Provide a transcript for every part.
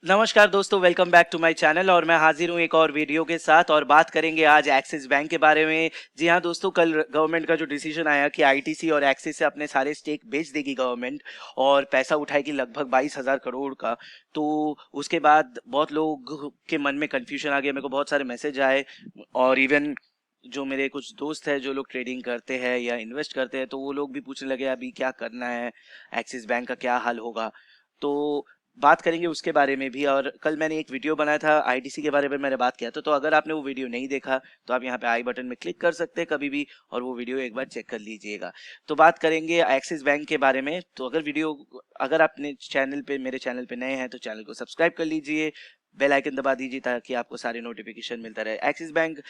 नमस्कार दोस्तों, welcome back to my channel. और मैं हाजिर हूँ एक और वीडियो के साथ और बात करेंगे आज एक्सिस बैंक के बारे में। जी हाँ दोस्तों, कल गवर्नमेंट का जो डिसीजन आया कि आईटीसी और एक्सिस से अपने सारे स्टेक बेच देगी गवर्नमेंट और पैसा उठाएगी लगभग 22,000 करोड़ का। तो उसके बाद बहुत लोग के मन में कंफ्यूजन आ गया, मेरे को बहुत सारे मैसेज आए और इवन जो मेरे कुछ दोस्त हैं जो लोग ट्रेडिंग करते हैं या इन्वेस्ट करते हैं, तो वो लोग भी पूछने लगे अभी क्या करना है, एक्सिस बैंक का क्या हाल होगा। तो बात करेंगे उसके बारे में भी। और कल मैंने एक वीडियो बनाया था आईटीसी के बारे में, मैंने बात किया था। तो अगर आपने वो वीडियो नहीं देखा तो आप यहाँ पे आई बटन में क्लिक कर सकते हैं कभी भी और वो वीडियो एक बार चेक कर लीजिएगा। तो बात करेंगे एक्सिस बैंक के बारे में। तो अगर आपने मेरे चैनल पे नए हैं तो चैनल को सब्सक्राइब कर लीजिए, बेल आइकन दबा दीजिए ताकि आपको सारे नोटिफिकेशन मिलता रहे। एक्सिस बैंक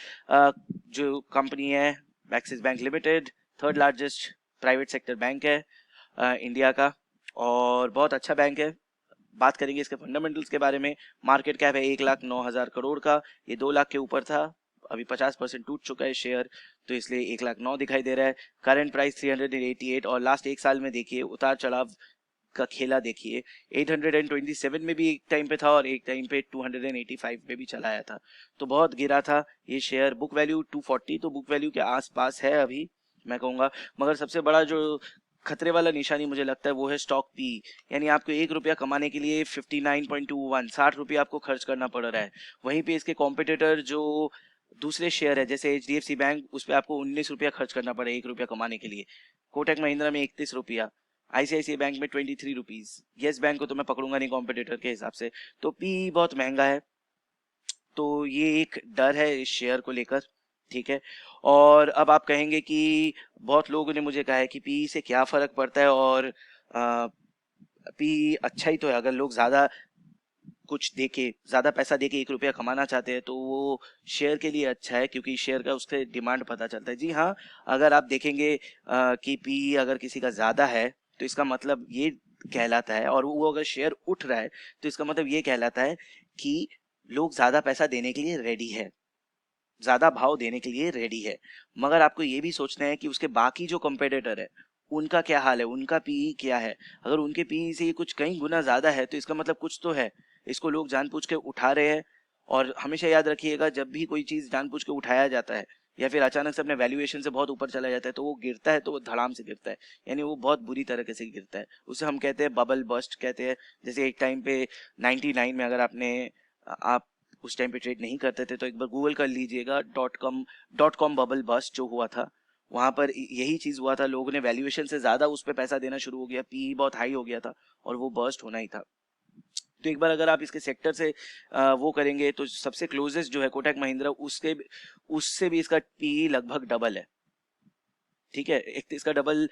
जो कंपनी है, axis bank limited third largest private sector bank है इंडिया का, और बहुत अच्छा बैंक है। बात करेंगे इसके फंडामेंटल्स के बारे में। मार्केट कैप है 1,09,000 करोड़ का, ये 2 लाख के ऊपर था, अभी 50% टूट चुका है शेयर, तो इसलिए 1,09,000 दिखाई दे रहा है। करंट प्राइस 388, और लास्ट एक साल में देखिए उतार चढ़ाव का खेला देखिए। 827 में भी एक टाइम पे था और एक टाइम पे 285 में भी चला आया था, तो बहुत गिरा था ये शेयर। बुक वैल्यू 240, तो बुक वैल्यू के आसपास है अभी मैं कहूँगा। मगर सबसे बड़ा जो खतरे वाला निशानी मुझे लगता है वो है स्टॉक पी। यानी आपको 1 रुपया कमाने के लिए 59.21 60 रुपया आपको खर्च करना पड़ रहा है। वहीं पे इसके कॉम्पिटिटर जो दूसरे शेयर है जैसे एचडीएफसी बैंक, उस पर आपको 19 रुपया खर्च करना पड़े 1 रुपया कमाने के लिए। कोटक महिंद्रा में 31 रुपया, आईसीआईसीआई बैंक में 23 रुपीज। येस बैंक को तो मैं पकड़ूंगा नहीं कॉम्पिटिटर के हिसाब से, तो पी बहुत महंगा है। तो ये एक डर है इस शेयर को लेकर, ठीक है। और अब आप कहेंगे कि बहुत लोगों ने मुझे कहा है कि पी से क्या फर्क पड़ता है, और पी अच्छा ही तो है। अगर लोग ज्यादा पैसा देके 1 रुपया कमाना चाहते हैं तो वो शेयर के लिए अच्छा है, क्योंकि शेयर का उससे डिमांड पता चलता है। जी हाँ, अगर आप देखेंगे कि पी अगर किसी का ज्यादा है तो इसका मतलब ये कहलाता है, और वो अगर शेयर उठ रहा है तो इसका मतलब ये कहलाता है कि लोग ज्यादा पैसा देने के लिए रेडी है, ज्यादा भाव देने के लिए रेडी है। मगर आपको ये भी सोचना है कि उसके बाकी जो कंपेटिटर है उनका क्या हाल है, उनका पीई क्या है। अगर उनके पीई से ये कुछ कई गुना ज्यादा है तो इसका मतलब कुछ तो है, इसको लोग जानबूझ के उठा रहे हैं। और हमेशा याद रखिएगा, जब भी कोई चीज जानबूझ के उठाया जाता है या फिर अचानक से अपने वैल्यूएशन से बहुत ऊपर चला जाता है तो वो गिरता है, तो वो धड़ाम से गिरता है, यानी वो बहुत बुरी तरीके से गिरता है। उसे हम कहते हैं बबल बस्ट कहते हैं। जैसे एक टाइम पे 99 में, अगर आप उस टाइम पे ट्रेड नहीं करते थे तो एक बार गूगल कर लीजिएगा, डॉट कॉम बबल बस्ट जो हुआ था, वहां पर यही चीज हुआ था। लोगों ने वैल्यूएशन से ज्यादा उस पर पैसा देना शुरू हो गया, पी बहुत हाई हो गया था और वो बस्ट होना ही था। तो एक बार अगर आप इसके सेक्टर से वो करेंगे तो सबसे क्लोजेस्ट जो है कोटक महिंद्रा, उसके उससे भी इसका पी लगभग डबल है, ठीक है। एक तो इसका डबल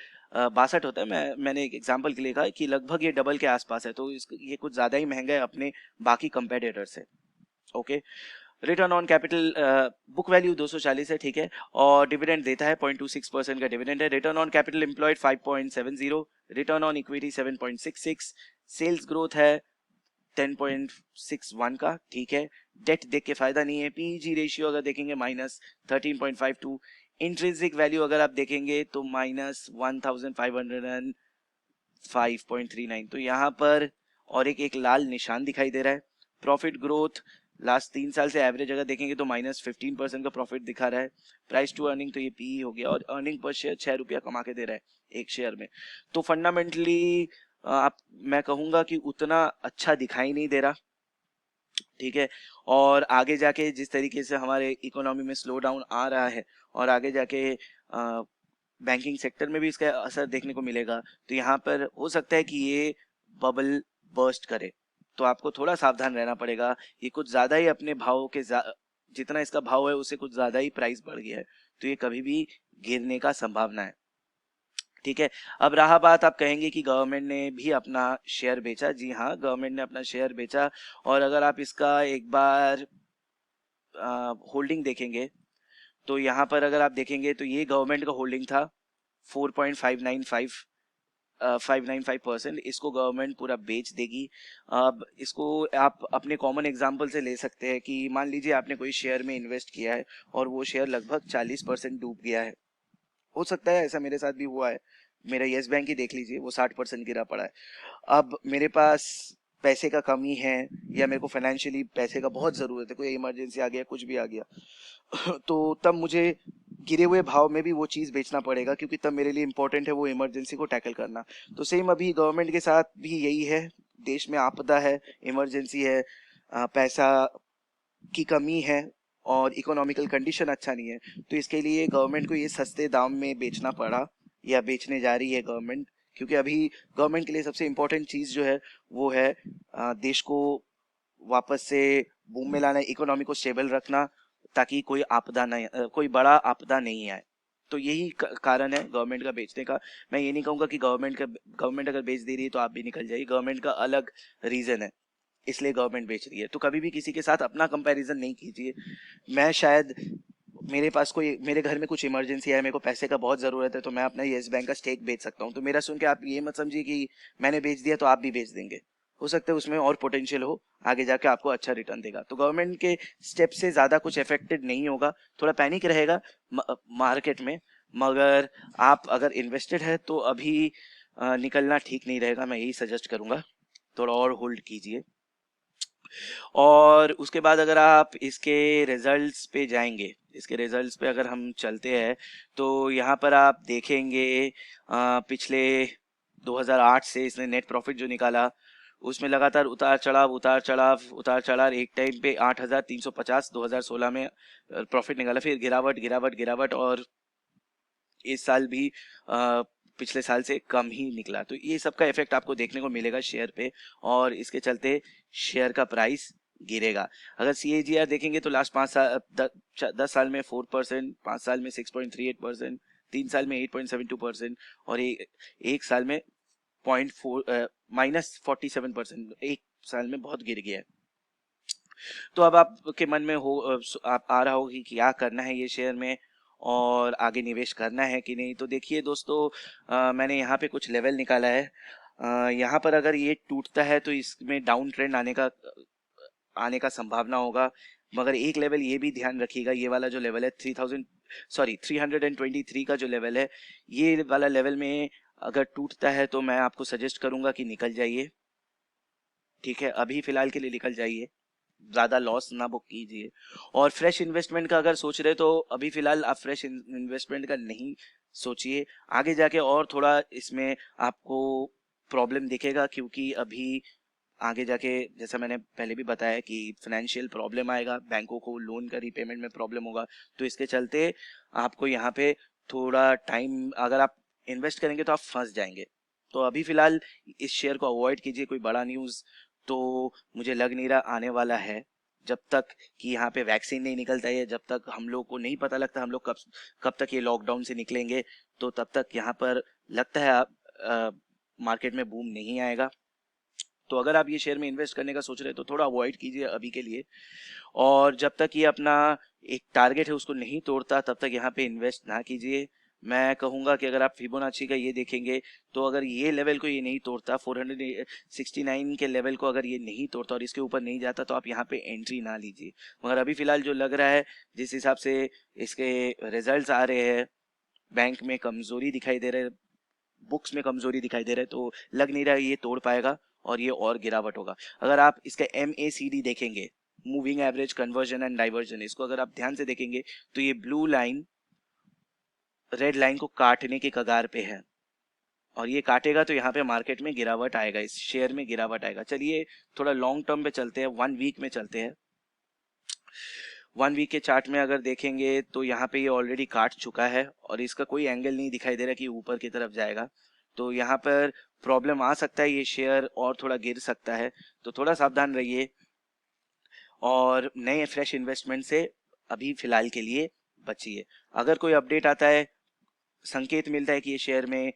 62 होता है, मैंने एक एग्जांपल के लिए कहा कि लगभग ये डबल के आसपास है, तो ये कुछ ज्यादा ही महंगा है अपने बाकी कंपेटिटर से। Okay. Return on capital, book value 240 है, ठीक है। और डिविडेंड देता है 0.26% का डिविडेंड है। Return on capital employed 5.70, return on equity 7.66, sales growth है 10.61 का, ठीक है। डेट देख के फायदा नहीं है। पीजी रेशियो अगर देखेंगे -13.52, इंट्रिंसिक वैल्यू अगर आप देखेंगे तो -1505.39, तो यहाँ पर और एक एक लाल निशान दिखाई दे रहा है। प्रॉफिट ग्रोथ लास्ट 3 साल से एवरेज अगर देखेंगे तो -15% का प्रॉफिट दिखा रहा है। प्राइस टू अर्निंग तो ये पी हो गया, और अर्निंग पर शेयर 6 रुपया कमा के दे रहा है एक शेयर में। तो फंडामेंटली आप मैं कहूंगा कि उतना अच्छा दिखाई नहीं दे रहा, ठीक है। और आगे जाके जिस तरीके से हमारे इकोनॉमी में स्लो डाउन आ रहा है और आगे जाके बैंकिंग सेक्टर में भी इसका असर देखने को मिलेगा, तो यहाँ पर हो सकता है कि ये बबल बर्स्ट करे। तो आपको थोड़ा सावधान रहना पड़ेगा। ये कुछ ज्यादा ही अपने जितना इसका भाव है उससे कुछ ज्यादा ही प्राइस बढ़ गया है, तो ये कभी भी गिरने का संभावना है, ठीक है। अब रहा बात, आप कहेंगे कि गवर्नमेंट ने भी अपना शेयर बेचा। जी हाँ, गवर्नमेंट ने अपना शेयर बेचा। और अगर आप इसका एक बार होल्डिंग देखेंगे तो यहाँ पर अगर आप देखेंगे तो ये गवर्नमेंट का होल्डिंग था 4.595%। इसको गवर्नमेंट पूरा बेच देगी। अब इसको आप अपने कॉमन एग्जांपल से ले सकते हैं कि मान लीजिए आपने कोई शेयर में इन्वेस्ट किया है और वो शेयर लगभग 40% डूब गया है। हो सकता है ऐसा मेरे साथ भी हुआ है। मेरा येस बैंक ही देख लीजिए, वो 60% गिरा पड़ा है। अब मेरे पास पैसे का कमी है या मेरे को फाइनेंशियली पैसे का बहुत ज़रूरत है, कोई इमरजेंसी आ गया, कुछ भी आ गया तो तब मुझे गिरे हुए भाव में भी वो चीज़ बेचना पड़ेगा, क्योंकि तब मेरे लिए इम्पोर्टेंट है वो इमरजेंसी को टैकल करना। तो सेम अभी गवर्नमेंट के साथ भी यही है, देश में आपदा है, इमरजेंसी है, पैसा की कमी है और इकोनॉमिकल कंडीशन अच्छा नहीं है। तो इसके लिए गवर्नमेंट को ये सस्ते दाम में बेचना पड़ा या बेचने जा रही है गवर्नमेंट, क्योंकि अभी गवर्नमेंट के लिए सबसे इम्पोर्टेंट चीज़ जो है वो है देश को वापस से बूम में लाना, इकोनॉमी को स्टेबल रखना, ताकि कोई आपदा नहीं, कोई बड़ा आपदा नहीं आए। तो यही कारण है गवर्नमेंट का बेचने का। मैं ये नहीं कहूँगा कि गवर्नमेंट अगर बेच दे रही है तो आप भी निकल जाइए, गवर्नमेंट का अलग रीज़न है, इसलिए गवर्नमेंट बेच रही है। तो कभी भी किसी के साथ अपना कंपैरिजन नहीं कीजिए। मैं शायद, मेरे घर में कुछ इमरजेंसी है, मेरे को पैसे का बहुत ज़रूरत है, तो मैं अपना येस बैंक का स्टेक बेच सकता हूँ। तो मेरा सुन के आप ये मत समझिए कि मैंने बेच दिया तो आप भी बेच देंगे। हो सकता है उसमें और पोटेंशियल हो, आगे जाके आपको अच्छा रिटर्न देगा। तो गवर्नमेंट के स्टेप से ज़्यादा कुछ इफेक्टेड नहीं होगा, थोड़ा पैनिक रहेगा मार्केट में, मगर आप अगर इन्वेस्टेड है तो अभी निकलना ठीक नहीं रहेगा। मैं यही सजेस्ट करूँगा, थोड़ा और होल्ड कीजिए। और उसके बाद अगर आप इसके रिजल्ट्स पे जाएंगे, इसके रिजल्ट्स पे अगर हम चलते हैं, तो यहाँ पर आप देखेंगे पिछले 2008 से इसने नेट प्रॉफिट जो निकाला, उसमें लगातार उतार चढ़ाव उतार चढ़ाव उतार चढ़ाव। एक टाइम पे 8,350 2016 में प्रॉफिट निकाला, फिर गिरावट गिरावट गिरावट, और इस साल भी पिछले साल से कम ही निकला। तो ये सब का इफेक्ट आपको देखने को मिलेगा शेयर पे, और इसके चलते शेयर का प्राइस गिरेगा। अगर CAGR देखेंगे तो लास्ट 5 साल 10 साल में 4%, 5 साल में 6.38%, 3 साल में 8.72%, और एक साल में -47%। एक साल में बहुत गिर गया है। तो अब आपके मन में आप आ रहा होगी कि क्या करना है ये शेयर में, और आगे निवेश करना है कि नहीं। तो देखिए दोस्तों, मैंने यहाँ पे कुछ लेवल निकाला है। यहाँ पर अगर ये टूटता है तो इसमें डाउन ट्रेंड आने का संभावना होगा। मगर एक लेवल ये भी ध्यान रखिएगा, ये वाला जो लेवल है 323 का जो लेवल है, ये वाला लेवल में अगर टूटता है तो मैं आपको सजेस्ट करूंगा कि निकल जाइए। ठीक है, अभी फिलहाल के लिए निकल जाइए, ज़्यादा लॉस ना बुक कीजिए। और फ्रेश इन्वेस्टमेंट का अगर सोच रहे तो अभी फ़िलहाल आप फ्रेश इन्वेस्टमेंट का नहीं सोचिए। आगे जाके और थोड़ा इसमें आपको प्रॉब्लम दिखेगा, क्योंकि अभी आगे जाके, जैसा मैंने पहले भी बताया, कि फाइनेंशियल प्रॉब्लम आएगा, बैंकों को लोन का रीपेमेंट में प्रॉब्लम होगा। तो इसके चलते आपको यहाँ पे थोड़ा टाइम, अगर आप इन्वेस्ट करेंगे तो आप फंस जाएंगे। तो अभी फ़िलहाल इस शेयर को अवॉइड कीजिए। कोई बड़ा न्यूज़ तो मुझे लग नहीं रहा आने वाला है, जब तक कि यहाँ पे वैक्सीन नहीं निकलता है, जब तक हम लोग को नहीं पता लगता हम लोग कब कब तक ये लॉकडाउन से निकलेंगे, तो तब तक यहाँ पर लगता है मार्केट में बूम नहीं आएगा। तो अगर आप ये शेयर में इन्वेस्ट करने का सोच रहे हैं तो थोड़ा अवॉइड कीजिए अभी के लिए। और जब तक ये अपना एक टारगेट है उसको नहीं तोड़ता, तब तक यहाँ पे इन्वेस्ट ना कीजिए। मैं कहूँगा कि अगर आप फिबोनाची का ये देखेंगे, तो अगर ये लेवल को ये नहीं तोड़ता, 469 के लेवल को अगर ये नहीं तोड़ता और इसके ऊपर नहीं जाता, तो आप यहाँ पे एंट्री ना लीजिए। मगर अभी फ़िलहाल जो लग रहा है, जिस हिसाब से इसके रिजल्ट्स आ रहे हैं, बैंक में कमज़ोरी दिखाई दे रहे है, बुक्स में कमजोरी दिखाई दे रहा है, तो लग नहीं रहा है ये तोड़ पाएगा, और ये और गिरावट होगा। अगर आप इसका MACD देखेंगे, moving average conversion and diversion, इसको अगर आप ध्यान से देखेंगे तो ये ब्लू लाइन रेड लाइन को काटने के कगार पे है, और ये काटेगा तो यहाँ पे मार्केट में गिरावट आएगा, इस शेयर में गिरावट आएगा। चलिए थोड़ा लॉन्ग टर्म पे चलते हैं, 1 वीक में चलते हैं। 1 वीक के चार्ट में अगर देखेंगे तो यहाँ पे ये ऑलरेडी काट चुका है, और इसका कोई एंगल नहीं दिखाई दे रहा कि ऊपर की तरफ जाएगा। तो यहाँ पर प्रॉब्लम आ सकता है, ये शेयर और थोड़ा गिर सकता है। तो थोड़ा सावधान रहिए, और नए फ्रेश इन्वेस्टमेंट से अभी फिलहाल के लिए बचिए। अगर कोई अपडेट आता है, संकेत मिलता है कि ये शेयर में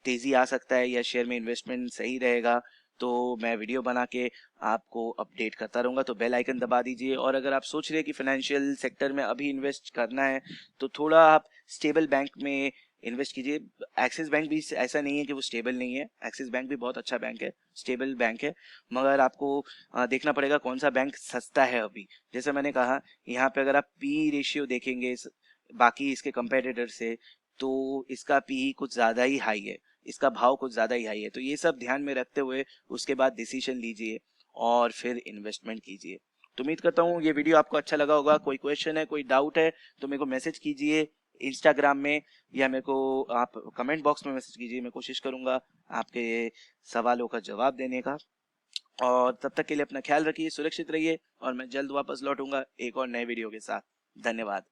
तेजी आ सकता है या शेयर में इन्वेस्टमेंट सही रहेगा, तो मैं वीडियो बना के आपको अपडेट करता रहूँगा। तो बेल आइकन दबा दीजिए। और अगर आप सोच रहे हैं कि फाइनेंशियल सेक्टर में अभी इन्वेस्ट करना है, तो थोड़ा आप स्टेबल बैंक में इन्वेस्ट कीजिए। एक्सिस बैंक भी ऐसा नहीं है कि वो स्टेबल नहीं है, एक्सिस बैंक भी बहुत अच्छा बैंक है, स्टेबल बैंक है। मगर आपको देखना पड़ेगा कौन सा बैंक सस्ता है अभी। जैसे मैंने कहा, यहाँ पे अगर आप पी रेशियो देखेंगे बाकी इसके कंपेटिटर से, तो इसका पी कुछ ज़्यादा ही हाई है। इसका भाव कुछ ज़्यादा ही हाई है। तो ये सब ध्यान में रखते हुए उसके बाद डिसीजन लीजिए और फिर इन्वेस्टमेंट कीजिए। तो उम्मीद करता हूँ ये वीडियो आपको अच्छा लगा होगा। कोई क्वेश्चन है, कोई डाउट है तो मेरे को मैसेज कीजिए इंस्टाग्राम में, या मेरे को आप कमेंट बॉक्स में मैसेज कीजिए। मैं कोशिश करूँगा आपके सवालों का जवाब देने का। और तब तक के लिए अपना ख्याल रखिए, सुरक्षित रहिए, और मैं जल्द वापस लौटूंगा एक और नए वीडियो के साथ। धन्यवाद।